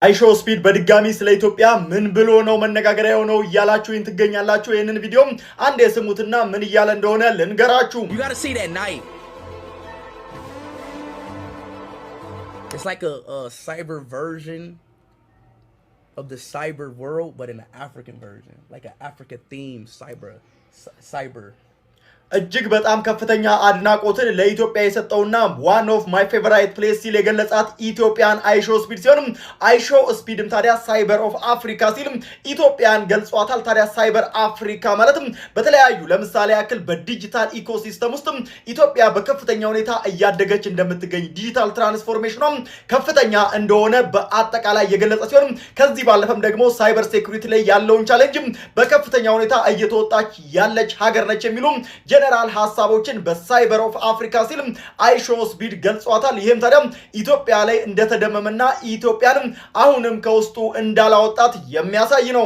አይሾ ስፒድ በድጋሚ ስለ ኢትዮጵያ ምን ብሎ ነው መነጋገሪያው ነው እያላችሁ ትገኛላችሁ። ይሄንን ቪዲዮ አንድ የስሙትና ምን እያለ እንደሆነ ልንገራችሁ። You got to see that night. It's like a cyber version of the cyber world, but in an African version, like an Africa themed cyber. እጅግ በጣም ከፍተኛ አድናቆትን ለኢትዮጵያ የሰጠውና one of my favorite place ሲል የገለጻት ኢትዮጵያን አይሾ ስፒድ ሲሆን አይሾ ስፒድም ታዲያ ሳይበር ኦፍ አፍሪካ ሲል ኢትዮጵያን ገልጿታል። ታዲያ ሳይበር አፍሪካ ማለትም በተለያዩ ለምሳሌ ያክል በዲጂታል ኢኮሲስተም ውስጥ ኢትዮጵያ በከፍተኛ ሁኔታ እያደገች እንደምትገኝ ዲጂታል ትራንስፎርሜሽኗም ከፍተኛ እንደሆነ በአጠቃላይ የገለጸ ሲሆን ከዚህ ባለፈም ደግሞ ሳይበር ሴኩሪቲ ላይ ያለውን ቻሌንጅ በከፍተኛ ሁኔታ እየተወጣች ያለች ሀገር ነች የሚሉ ጀነራል ሐሳቦችን በሳይበር ኦፍ አፍሪካ ሲል አይሾ ስፒድ ገልጿታል። ይሄም ታዲያ ኢትዮጵያ ላይ እንደተደመመና ኢትዮጵያንም አሁንም ከውስጡ እንዳላወጣት የሚያሳይ ነው።